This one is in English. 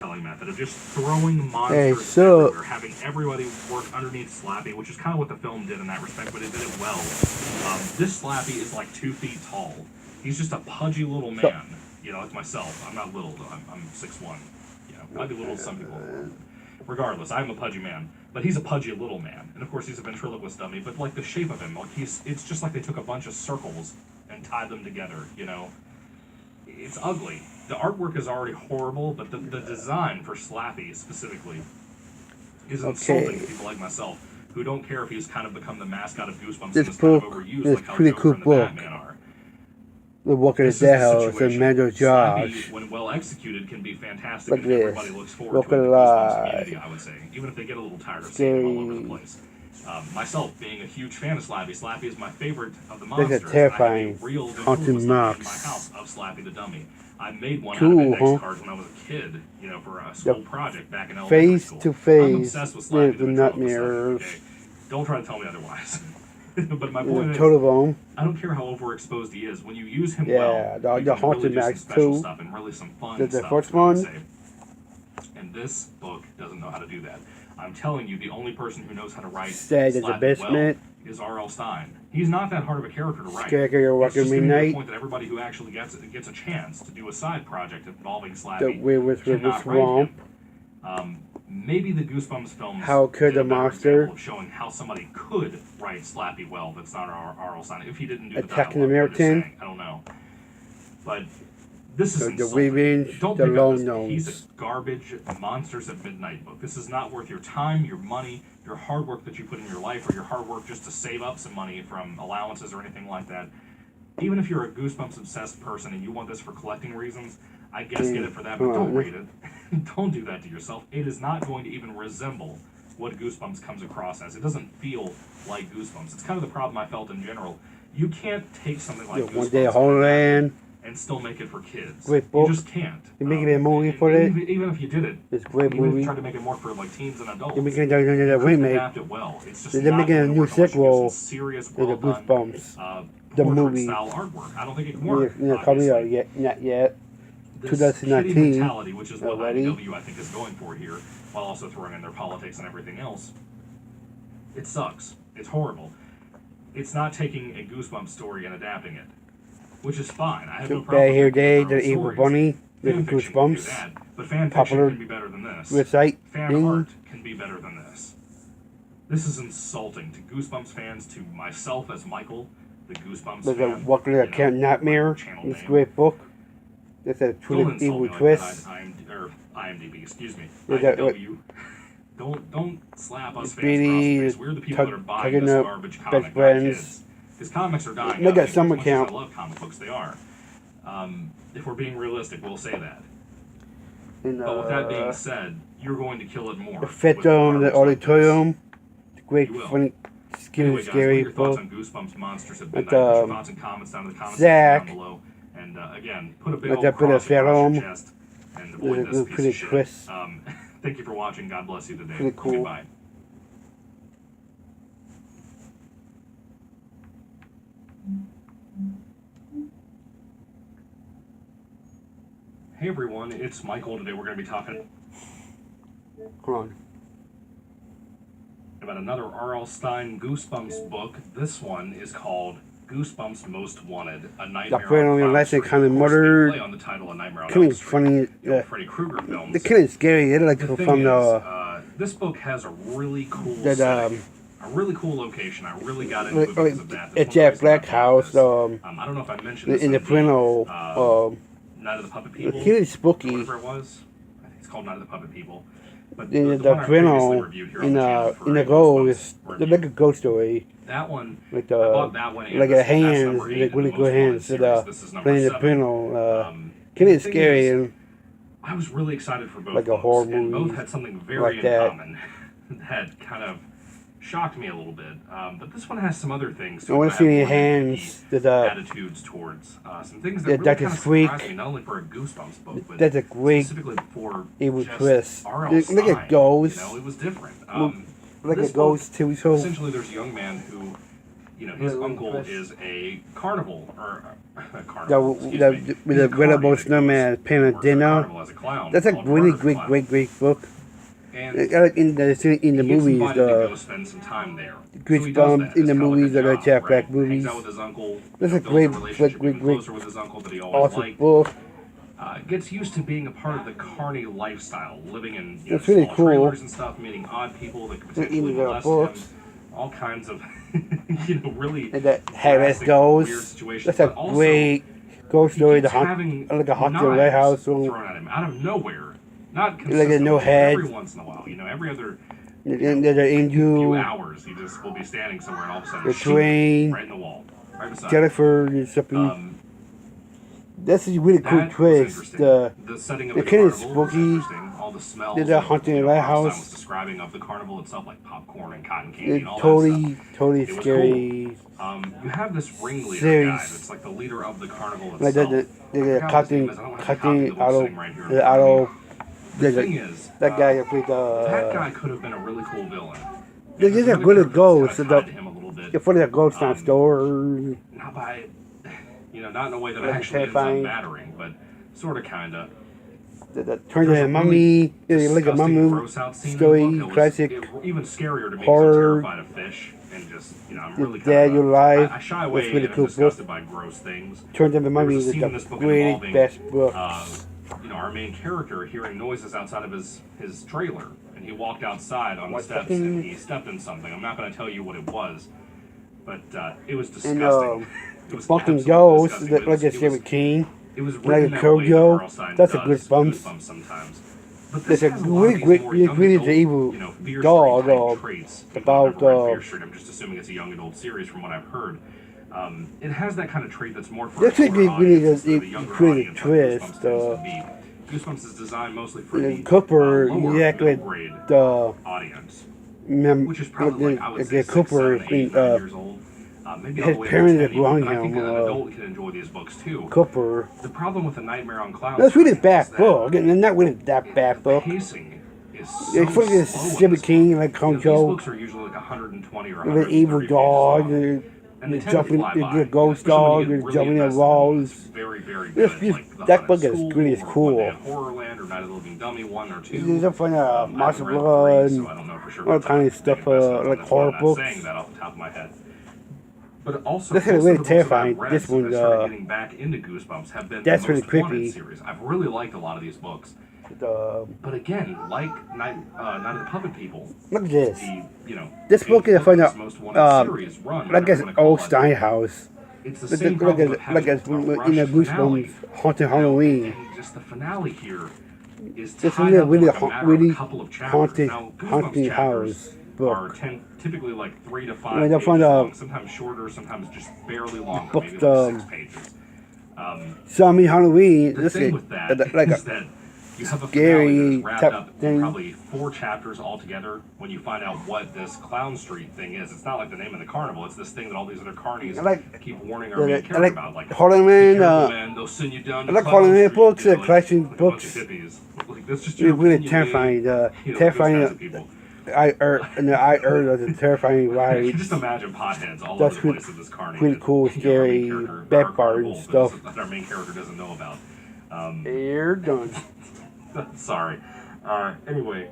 method of just throwing Hey, monsters so everywhere, having everybody work underneath Slappy, which is kind of what the film did in that respect, but it did it well. This Slappy is like 2 feet tall. He's just a pudgy little man, you know, like myself. I'm not little though. I'm 6'1". You know, I'd be little to some people. Regardless, I'm a pudgy man, but he's a pudgy little man, and of course he's a ventriloquist dummy. But like the shape of him, like it's just like they took a bunch of circles and tied them together. You know, it's ugly. The artwork is already horrible, but the design for Slappy specifically is insulting to people like myself who don't care if he's kind of become the mascot of Goosebumps and is kind of overused like how Joker and the Batman are. The Walk of the Dead House and Mando Josh. Slappy, when well executed, can be fantastic, and everybody looks forward to it in the Goosebumps community, I would say, even if they get a little tired of seeing him all over the place. Myself, being a huge fan of Slappy, Slappy is my favorite of the monsters. There's a terrifying real haunted in my house of Slappy the dummy. I made one out of index cards when I was a kid, you know, for a school project back in elementary school. Face to face I'm obsessed with Slappy the nightmares. Okay? Don't try to tell me otherwise. But my point is, I don't care how overexposed he is. When you use him well, the haunted really max too. Stuff and really some fun the stuff, first one. And this book doesn't know how to do that. I'm telling you, the only person who knows how to write Slappy well is R.L. Stein. He's not that hard of a character to write. It's just the point that everybody who actually gets a chance to do a side project involving Slappy cannot write him. Maybe the Goosebumps films How could did a the monster of showing how somebody could write Slappy well that's not R.L. Stein. If he didn't do Attacking the dialogue, American, I don't know. But this is the insulting. Weavings, Don't the pick up this Lone piece of garbage Monsters at Midnight book. This is not worth your time, your money, your hard work that you put in your life, or your hard work just to save up some money from allowances or anything like that. Even if you're a Goosebumps obsessed person and you want this for collecting reasons, I guess get it for that, but don't read it. Don't do that to yourself. It is not going to even resemble what Goosebumps comes across as. It doesn't feel like Goosebumps. It's kind of the problem I felt in general. You can't take something like Goosebumps horrorland and still make it for kids. Great book. You just can't. You're making a movie for it. Even if you did it, it's a great even movie. if you tried to make it more for like teens and adults, you're making a remake. Adapt it well. It's just they're making a new sequel to the Goosebumps. The movie. Style artwork. I don't think it can work. Coming out yet, not yet. This 2019 mentality, which is what IDW I think is going for here, while also throwing in their politics and everything else. It sucks. It's horrible. It's not taking a Goosebumps story and adapting it, which is fine. I have no problem. Here Day, the Evil Bunny, the Goosebumps. That, but fan fiction can be better than this. Website. Fan art can be better than this. This is insulting to Goosebumps fans, to myself as Michael, the Goosebumps fan. There's a Walker of the Nightmare. It's a great book. It's a truly evil twist. IMDb, excuse me. IDW. Don't slap us fans. We're the people that are buying this garbage comic, not kids. Because comics are dying. They got summer camp. I love comic books, they are. If we're being realistic, we'll say that. But with that being said, you're going to kill it more. The Phantom, the Auditorium, the great, funny, scary book. Thoughts on Goosebumps Monsters at Midnight. Put your thoughts and comments down in the comments section down below. And again, put a big old cross across your chest and avoid this piece of shit. Thank you for watching. God bless you today. Pretty cool. Goodbye. Hey everyone, it's Michael. Today we're going to be talking about another R.L. Stein Goosebumps book. This one is called Goosebumps Most Wanted, A Nightmare on Elm Street. Kind of murdered. Play on the title, A Nightmare on Elm Street. Funny. Freddy Krueger films. The kid is scary. They're like from the. This book has a really cool setting. A really cool location. I really got into it because of that. It's Jack Black House. I don't know if I mentioned this in the Prino. Night of the Puppet People. The kid is spooky. Whatever it was. I think it's called Night of the Puppet People. But the Prino in the goal is like a ghost story. That one, like I bought that one. Like a hands, like really good hands. Playing the Prino. Kid is scary and. I was really excited for both. Like a horror movie. And both had something very in common that kind of shocked me a little bit. But this one has some other things. I want to see any hands. Attitudes towards some things that really kind of surprised me, not only for a Goosebumps book, but that's a great specifically for evil twist. R.L. Stein. Look at Ghost. You know, it was different. Like a ghost too. So essentially, there's a young man who his uncle is a carnival, or a carnival, With the incredible snowman paying dinner. That's a really great book. And In the movies, go spend some time there. Goosebumps in the movies, the Jack Black movies. Hangs out with his uncle. That's a great With his uncle that he always awesome liked. book. Gets used to being a part of the carny lifestyle, living in That's really small cool. trailers and stuff, meeting odd people that could potentially molest him. All kinds of, really And that Harris goes. Weird situations. That's a great ghost story. The like a haunted lighthouse. Thrown at him out of nowhere. Not like a no head. Every once in a while, every other There's an angel. few hours, he just will be standing somewhere and all of a sudden, The train. right in the wall, right beside. Jennifer is something. That's a really cool twist. The setting of the kind of carnival spooky. all the smells. There's a haunted lighthouse. I was describing of the carnival itself, like popcorn and cotton candy and all Totally that stuff. scary. Cool. You have this ringleader Series. guy that's like the leader of the carnival itself. Like the cutting The thing is, that guy that played that guy could have been a really cool villain. There's a good ghost. You're funny that ghost on store. Not by, not in a way that actually ends up mattering, but sort of, kind of. Turns into a mummy, like a mummy story, classic even scarier to me, horror. I'm terrified of fish, and just, I'm really Dead, you're alive. I shy away really and cool I'm disgusted by gross things. Turns into a mummy is There was a scene in the this book greatest, involving, best book. Our main character hearing noises outside of his trailer, and he walked outside on the steps and he stepped in something. I'm not going to tell you what it was, but it was disgusting. And fucking ghost, like a Stephen King, it was like a Kojo. That's a Goosebumps. Sometimes. But there's a really evil dog about. I'm just assuming it's a young adult series from what I've heard. It has that kind of trait that's more for that's a really twist. Goosebumps is designed mostly for the Cooper, grade audience, which is probably Cooper. years old. Maybe his parents are growing I think him. an adult can enjoy these books too. Cooper. The problem with the Nightmare on Cloud. That's really bad book, and not really that bad book. Pacing is so it's fucking Stephen King, like Kojo. These books are usually like 120 or 130 the evil dog. They're jumping, the ghost dog, they're jumping in walls. Very, very good. That book is really cool. Horrorland or Night of the Living Dummy 1 or 2. There's a fun Monster Blood, all kind of stuff, like horror books. I'm not saying that off the top of my head. But also, this is really terrifying. This one, getting back into Goosebumps have been that's the really most creepy. Series. I've really liked a lot of these books. But again, like Night of the Puppet People. Look at this. This book is a fun, like an old Steinhouse. It's the same problem with like in the Goosebumps Haunted Halloween. And just the finale here is this is really haunted house book. Typically like 3 to 5 pages long, sometimes shorter, sometimes just barely long, maybe like 6 pages. So I mean Halloween, the this thing is with that like is that you have a finale that's wrapped up in probably 4 chapters altogether when you find out what this Clown Street thing is. It's not like the name of the carnival, it's this thing that all these other carnies keep warning our main character about. Like horrorland, they'll send you down to horrorland books, collection books. That's just really terrifying. Terrifying. I heard a terrifying ride. Just imagine potheads all over the place in this carnage. Really cool, scary, bad part and stuff. That our main character doesn't know about. You're done. Sorry. Anyway.